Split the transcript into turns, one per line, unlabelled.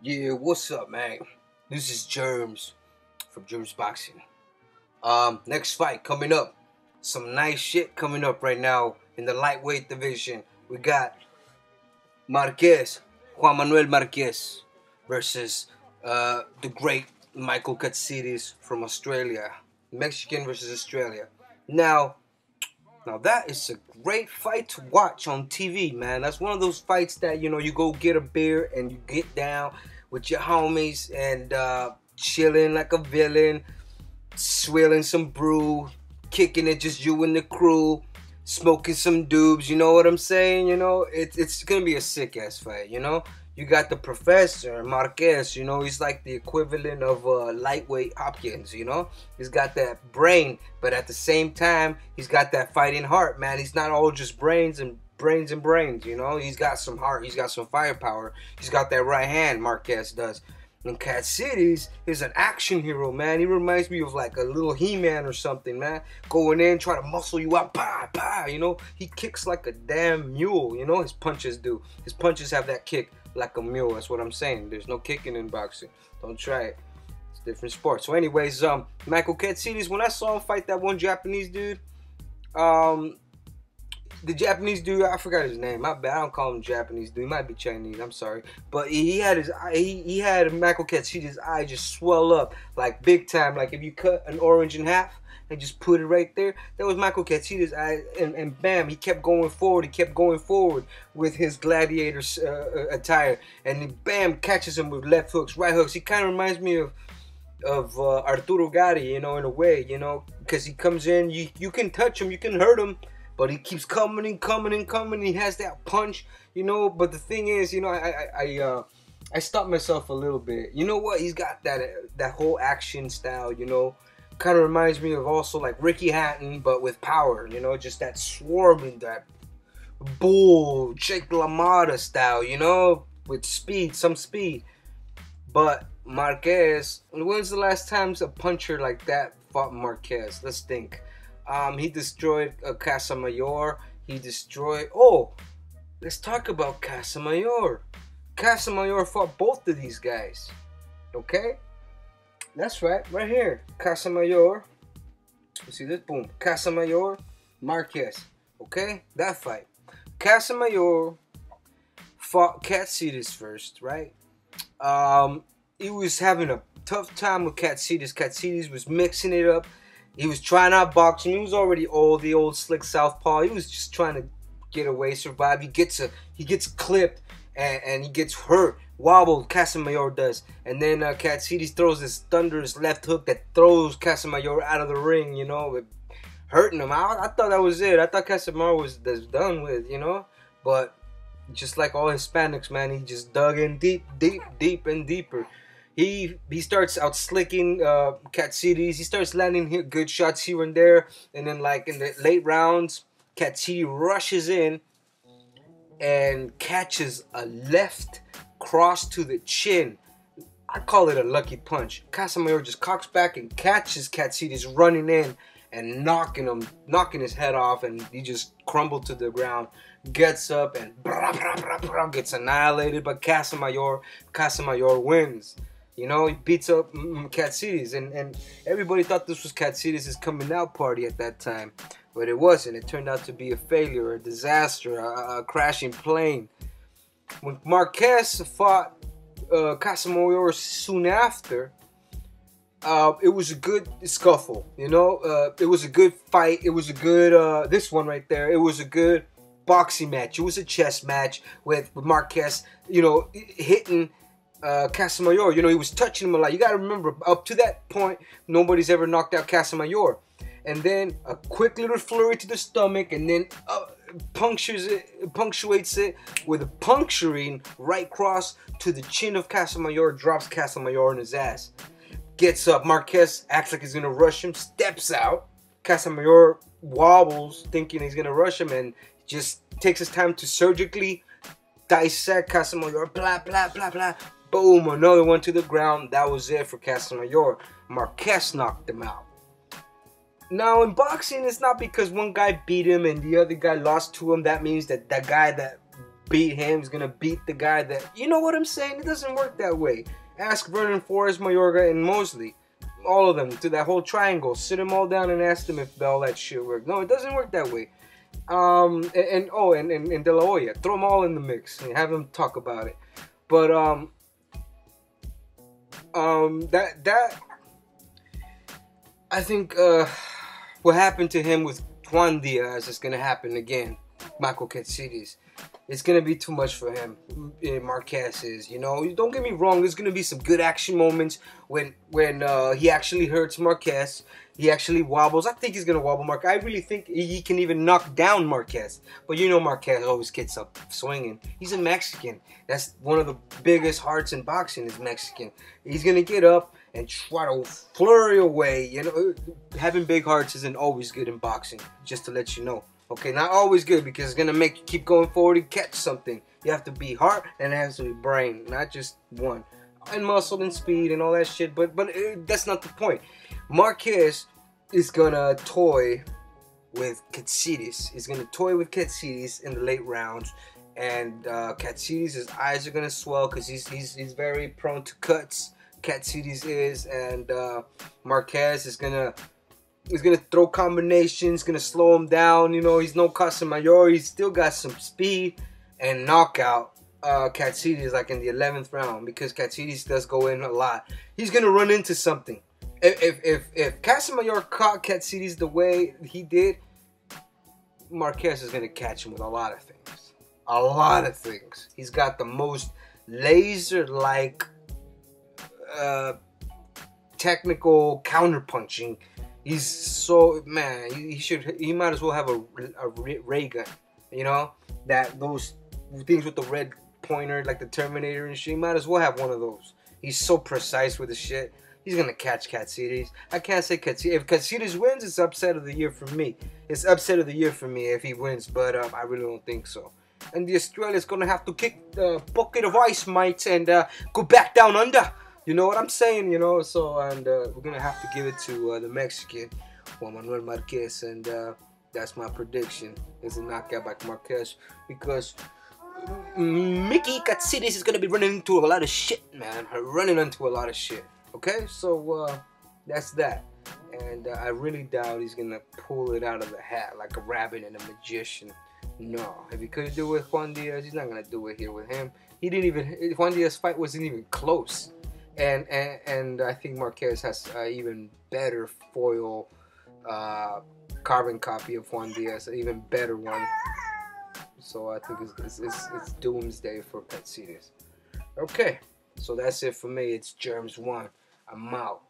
Yeah, what's up, man? This is JERMZ from JERMZ Boxing. Next fight coming up. Some nice shit coming up right now in the lightweight division. We got Marquez, Juan Manuel Marquez versus the great Michael Katsidis from Australia. Mexican versus Australia. Now that is a great fight to watch on TV, man. That's one of those fights that, you go get a beer and you get down with your homies and chilling like a villain, swilling some brew, kicking it just you and the crew, smoking some doobs, you know what I'm saying? It's gonna be a sick ass fight, You got the professor, Marquez, he's like the equivalent of lightweight Hopkins, He's got that brain, but at the same time, he's got that fighting heart, man. He's not all just brains, He's got some heart, he's got some firepower. He's got that right hand, Marquez does. And Katsidis is an action hero, man. He reminds me of like a little He-Man or something, man. Going in, try to muscle you up, He kicks like a damn mule, His punches do. His punches have that kick like a mule. That's what I'm saying. There's no kicking in boxing. Don't try it. It's a different sport. So anyways, Michael Katsidis, when I saw him fight that one Japanese dude, the Japanese dude, I forgot his name. My bad. I don't call him Japanese dude. He might be Chinese. I'm sorry. But he had his eye, he had Michael Katsidis' eye just swell up like big time. Like if you cut an orange in half and just put it right there, that was Michael Katsidis' eye. And bam, he kept going forward. He kept going forward with his gladiator attire. And he, bam, catches him with left hooks, right hooks. He kind of reminds me of Arturo Gatti, in a way, because he comes in, you can touch him, you can hurt him, but he keeps coming and coming and coming. He has that punch, But the thing is, I stopped myself a little bit. You know what? He's got that whole action style, Kind of reminds me of also like Ricky Hatton, but with power, Just that swarming, that bull, Jake LaMotta style, With speed, some speed. But Marquez, when's the last time a puncher like that fought Marquez? Let's think. He destroyed Casamayor. He destroyed... Oh, let's talk about Casamayor. Casamayor fought both of these guys. Okay? That's right here. Casamayor. You see this? Boom. Casamayor, Marquez. Okay? That fight. Casamayor fought Katsidis first, right? He was having a tough time with Katsidis. Katsidis was mixing it up. He was trying out boxing. He was already old, the old slick southpaw. He was just trying to get away, survive. He gets clipped and he gets hurt, wobbled. Casamayor does, and then Katsidis throws this thunderous left hook that throws Casamayor out of the ring. Hurting him. I thought that was it. I thought Casamayor was done with. But just like all Hispanics, man, he just dug in deep and deeper. He starts out slicking Katsidis. He starts landing good shots here and there. And then like in the late rounds, Katsidis rushes in and catches a left cross to the chin. I call it a lucky punch. Casamayor just cocks back and catches Katsidis running in and knocking his head off, and he just crumbled to the ground. Gets up and gets annihilated, but Casamayor wins. He beats up Katsidis, and everybody thought this was Katsidis' coming out party at that time, but it wasn't. It turned out to be a failure, a disaster, a crashing plane. When Marquez fought Casamayor soon after, it was a good scuffle, it was a good fight. It was a good, this one right there, it was a good boxing match. It was a chess match with Marquez, hitting Casamayor. He was touching him a lot. You gotta remember, up to that point, nobody's ever knocked out Casamayor. And then a quick little flurry to the stomach, and then punctuates it with a puncturing right cross to the chin of Casamayor, drops Casamayor on his ass. Gets up, Marquez acts like he's gonna rush him, steps out. Casamayor wobbles, thinking he's gonna rush him, and just takes his time to surgically dissect Casamayor. Blah, blah, blah, blah. Boom, another one to the ground. That was it for Casamayor. Marquez knocked him out. Now, in boxing, it's not because one guy beat him and the other guy lost to him. That means that guy that beat him. He's gonna beat the guy that, you know what I'm saying? It doesn't work that way. Ask Vernon Forrest, Mayorga, and Mosley. All of them, to that whole triangle. Sit them all down and ask them if all that shit worked. No, it doesn't work that way. And De La Hoya. Throw them all in the mix and have them talk about it. But, I think, what happened to him with Juan Diaz is going to happen again. Michael Katsidis. It's going to be too much for him. Marquez is, you know. Don't get me wrong. There's going to be some good action moments when he actually hurts Marquez. He actually wobbles. I think he's going to wobble Marquez. I really think he can even knock down Marquez. But you know Marquez always gets up swinging. He's a Mexican. That's one of the biggest hearts in boxing is Mexican. He's going to get up and try to flurry away. You know, having big hearts isn't always good in boxing, just to let you know. Okay, not always good because it's going to make you keep going forward and catch something. You have to be heart and it has to be brain, not just one. And muscle and speed and all that shit, but that's not the point. Marquez is going to toy with Katsidis. He's going to toy with Katsidis in the late rounds. And Katsidis, his eyes are going to swell because he's very prone to cuts. Katsidis is. And Marquez is going to... He's going to throw combinations, going to slow him down. You know, he's no Casamayor. He's still got some speed and knockout Katsidis like in the 11th round because Katsidis does go in a lot. He's going to run into something. If Casamayor caught Katsidis the way he did, Marquez is going to catch him with a lot of things. A lot of things. He's got the most laser-like technical counterpunching. He's so, man, he might as well have a ray gun, you know, those things with the red pointer like the Terminator and shit. He might as well have one of those. He's so precise with the shit. He's gonna catch Katsidis. I can't say Katsidis. If Katsidis wins, it's upset of the year for me. It's upset of the year for me if he wins, but I really don't think so. And the Australia's gonna have to kick the bucket of ice, mates, and go back down under. You know what I'm saying, you know, so, and we're going to have to give it to the Mexican, Juan Manuel Marquez, and that's my prediction, is a knockout by Marquez, because Mickey Katsidis is going to be running into a lot of shit, man, running into a lot of shit, okay, so that's that, and I really doubt he's going to pull it out of the hat like a rabbit and a magician. No, if he could do it with Juan Diaz, he's not going to do it here with him. He didn't even, Juan Diaz's fight wasn't even close. And I think Marquez has an even better foil carbon copy of Juan Diaz, an even better one. So I think it's doomsday for Katsidis. Okay, so that's it for me. It's JERMZ 1. I'm out.